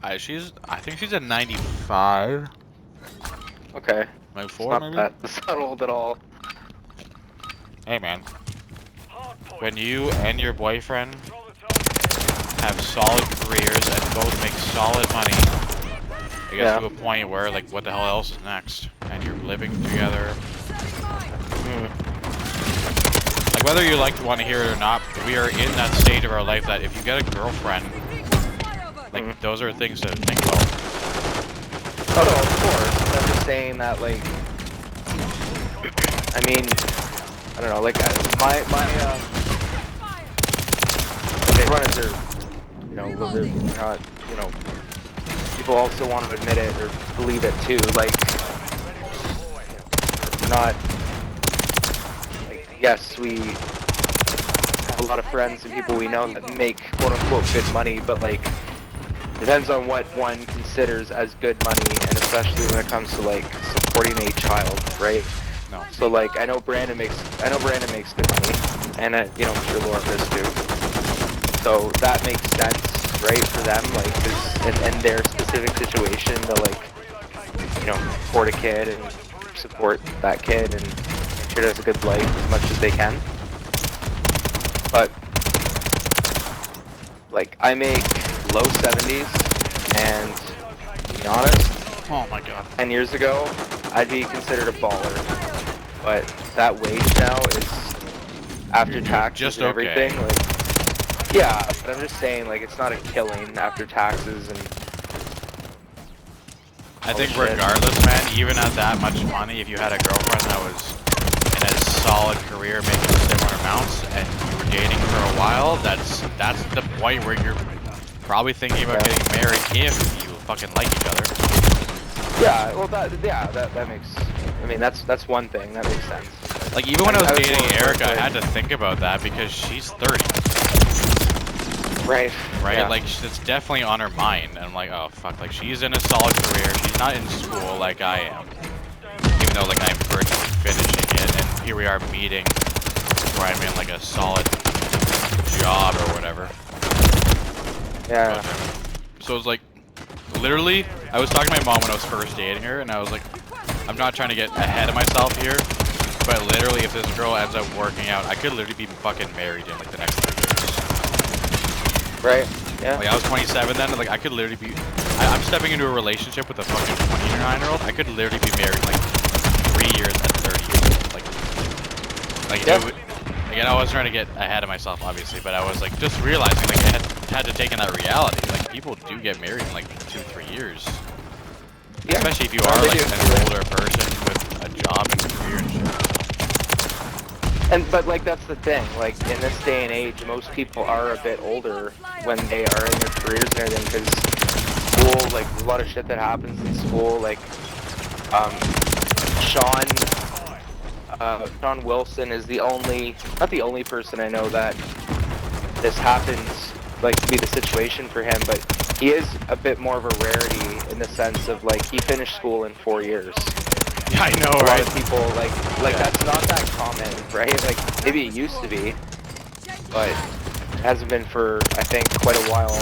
I think she's a 95. Okay. 94 maybe? That's not old at all. Hey man. When you and your boyfriend have solid careers and both make solid money, it gets to a point where, like, what the hell else is next? And you're living together. Like, whether you want to hear it or not, we are in that stage of our life that if you get a girlfriend, like, those are things to think about. Oh no, of course. I'm just saying that, like, I mean, I don't know, like, everyone is their, you know, they're not, you know, people also want to admit it or believe it too, like, not, like, yes, we have a lot of friends and people we know that make quote-unquote good money, but, like, depends on what one considers as good money, and especially when it comes to, like, supporting a child, right? No. So, like, I know Brandon makes good money, and you know, I'm sure Laura does too. So that makes sense, right, for them, like, in their specific situation to, like, you know, support a kid and support that kid and make sure it has a good life as much as they can. But, like, I make low 70s, and to be honest, Oh my god. 10 years ago, I'd be considered a baller. But that wage now is after taxes just and okay. everything. Like, yeah, but I'm just saying, like, it's not a killing after taxes and. I think regardless, man, even at that much money, if you had a girlfriend that was in a solid career making similar amounts and you were dating for a while, that's the point where you're probably thinking about getting married if you fucking like each other. Yeah, well, that makes. I mean, that's one thing that makes sense. Like, even when I was dating Erica, I had to think about that because she's 30. Right. Right? Yeah. Like, it's definitely on her mind. And I'm like, oh, fuck. Like, she's in a solid career. She's not in school like I am. Even though, like, I'm virtually finishing it. And here we are meeting where I'm in, like, a solid job or whatever. Yeah. So it's like, literally, I was talking to my mom when I was first dating her, and I was like, I'm not trying to get ahead of myself here, but literally, if this girl ends up working out, I could literally be fucking married in, like, the next 3 years. Right. Yeah. Like, I was 27 then, and, like, I could literally be, I'm stepping into a relationship with a fucking 29-year-old, I could literally be married in, like, 3 years and 30 years. Like, yeah. it would, again, I wasn't trying to get ahead of myself, obviously, but I was, like, just realizing, like, I had to take in that reality. Like, people do get married in, like, 2-3 years. Yeah. Especially if you are, like, an older person with a job and career and shit. But, like, that's the thing. Like, in this day and age, most people are a bit older when they are in their careers and everything, because school, like, there's a lot of shit that happens in school. Like, Sean Wilson is not the only person I know that this happens, like, to be the situation for him, but he is a bit more of a rarity in the sense of, like, he finished school in 4 years. Yeah, I know, right? A lot of people, like that's not that common, right? Like, maybe it used to be, but it hasn't been for, I think, quite a while.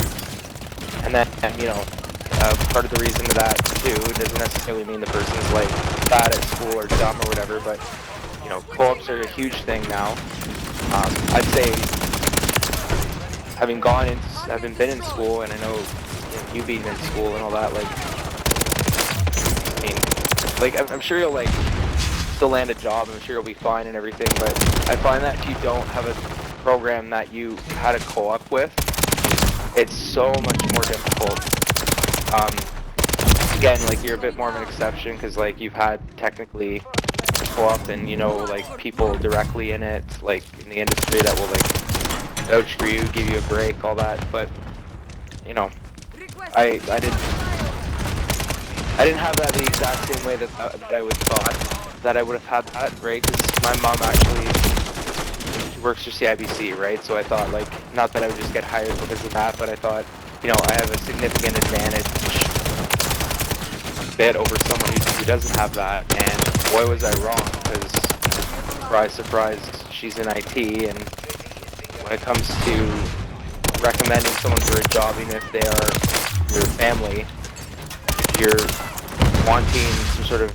And then, you know, part of the reason to that, too, doesn't necessarily mean the person's, like, bad at school or dumb or whatever, but, you know, co-ops are a huge thing now. I'd say, having been in school, and I know, you being in school and all that, like, I mean, like, I'm sure you'll, like, still land a job, I'm sure you'll be fine and everything, but I find that if you don't have a program that you had a co-op with, it's so much more difficult. Again, like, you're a bit more of an exception, because, like, you've had, technically, co-op, and, you know, like, people directly in it, like, in the industry that will, like, vouch for you, give you a break, all that, but, you know, I didn't have that the exact same way that I would thought that I would have had that, right? Because my mom actually, she works for CIBC, right? So I thought, like, not that I would just get hired because of that, but I thought, you know, I have a significant advantage bit over someone who doesn't have that, and boy was I wrong, because surprise, surprise, she's in IT, and when it comes to recommending someone for a job, even if they are your family, if you're wanting some sort of,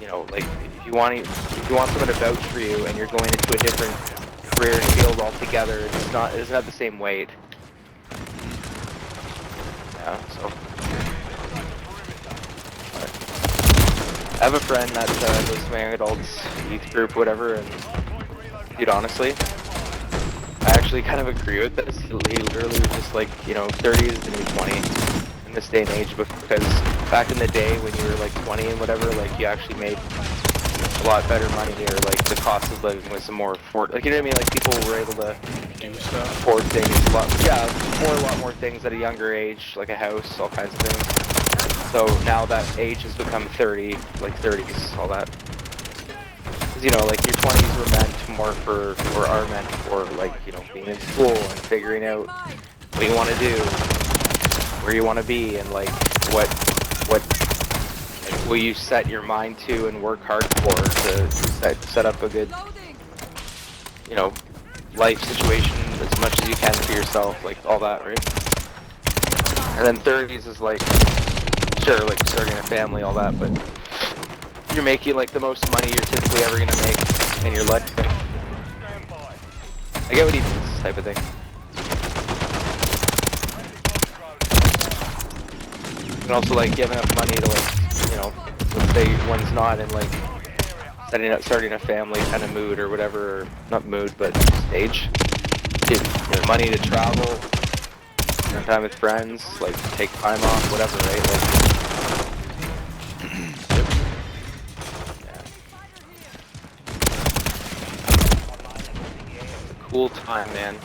you know, like if you want someone to vouch for you and you're going into a different career field altogether, it's not the same weight. Yeah, so. I have a friend that goes to my young adults youth group, whatever, and dude, honestly, I actually kind of agree with this. He literally was just like, you know, 30 is the new 20 in this day and age, because back in the day when you were like 20 and whatever, like you actually made a lot better money, or like the cost of living was more afford, like, you know what I mean? Like people were able to Do stuff. afford things a lot more things at a younger age, like a house, all kinds of things. So now that age has become 30, like 30s, all that. Because, you know, like your 20s were meant more for, or are meant for, like, you know, being in school and figuring out what you want to do, where you want to be, and like what will you set your mind to and work hard for to set up a good, you know, life situation as much as you can for yourself, like all that, right? And then 30s is like, sure, like starting a family, all that, but you're making like the most money you're typically ever gonna make in your life. I get what he means, type of thing. And also like giving up money to, like, you know, let's say one's not in like starting a family kind of mood or whatever, or not mood, but stage. Dude, you know, money to travel, spend time with friends, like take time off, whatever, right? Like, cool time, man.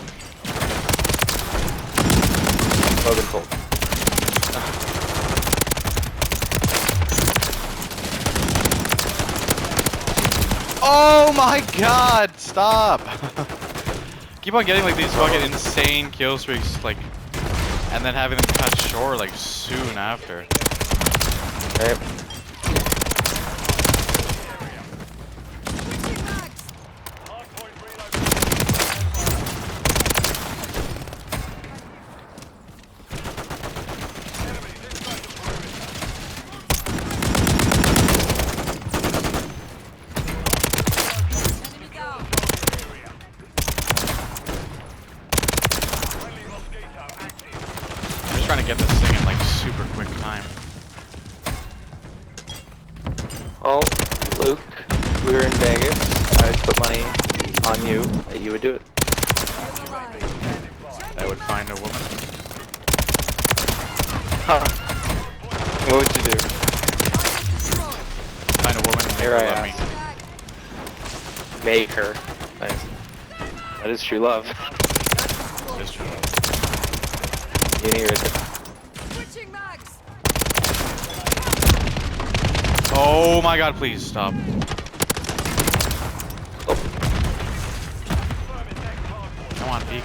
Logan Colt. Oh my god, stop! Keep on getting like these fucking insane kill streaks, like, and then having them cut short like soon after. Right. Trying to get this thing in like super quick time. Oh, Luke, we were in Vegas. I put money on you that you would do it. I would find a woman. Huh. What would you do? Find a woman and make Here her I love me. ask. Make her. Nice. That is true love. It's true. You hear it. Oh my god, please stop. Oh. Come on, peek.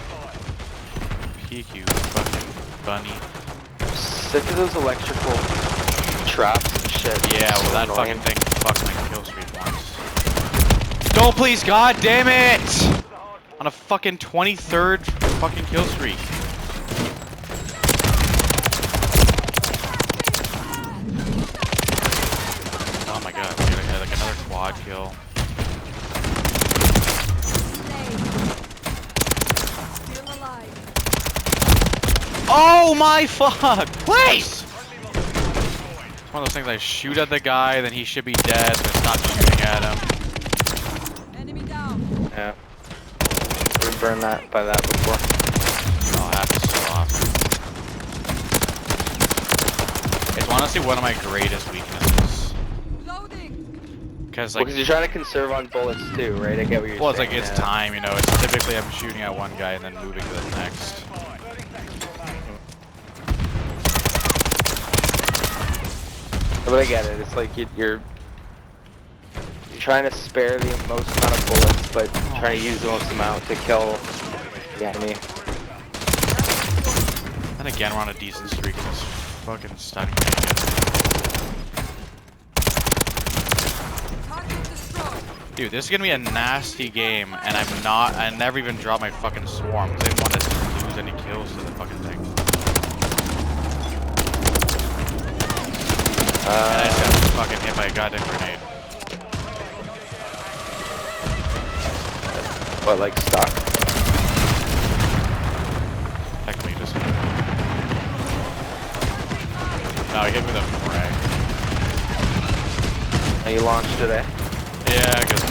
Peek, you fucking bunny. Sick of those electrical traps and shit. Yeah, well So that annoying. fucking thing fucked my kill streak once. Don't please, god damn it! On a fucking 23rd fucking kill streak. Oh my god, dude, I had like another quad kill. Oh my fuck! Please! It's one of those things I shoot at the guy, then he should be dead, so I stop shooting at him. Enemy down. Yeah. We've burned that by that before. Oh, it happens so often. It's honestly one of my greatest weaknesses. Loading. Because Well, like, because you're trying to conserve on bullets too, right? I get what you're well, it's saying. like it's yeah. time, you know. It's typically I'm shooting at one guy and then moving to the next. But I get it. It's like you're trying to spare the most amount of bullets, but trying to use the most amount to kill the enemy. Then again, we're on a decent streak of this fucking stunning. Target destroyed. Dude, this is gonna be a nasty game, and I never even dropped my fucking swarm because I didn't want to lose any kills to the fucking thing. I just got fucking hit by a goddamn grenade. What, like stuck? Technically just. No, he hit me with a frag. And you launched it, eh? Yeah, I guess.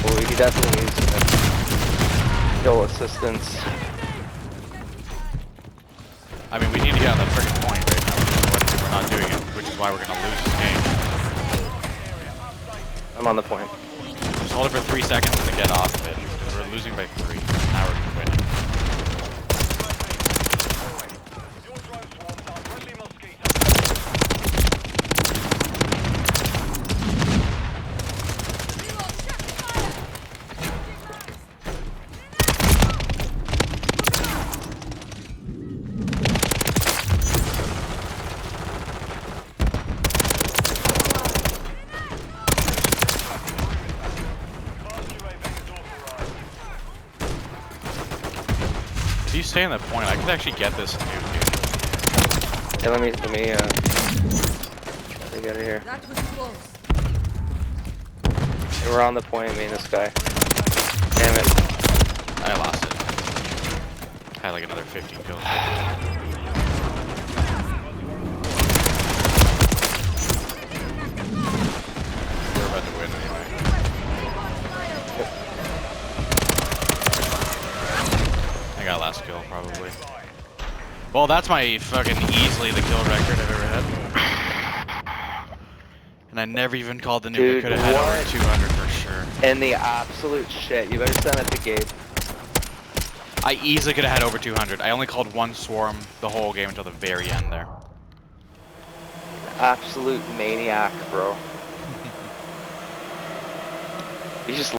Well, he definitely needs kill assistance. I mean, we need to get on the freaking point right now. We're not doing it, which is why we're gonna lose this game. I'm on the point. Just hold it for 3 seconds and then get off of it. We're losing by 3. Now we're winning. If you stay on that point, I could actually get this dude. Hey, let me get out of here. That was close. Hey, we're on the point, me and this guy. Damn it. I lost it. Had like another 15 kills. We're about to win anyway. I got last kill, probably. Well, that's my fucking easily the kill record I've ever had. And I never even called the nuke. Dude, I could have had what? over 200 for sure. And the absolute shit. You better send that to Gabe. I easily could have had over 200. I only called one swarm the whole game until the very end there. Absolute maniac, bro. You just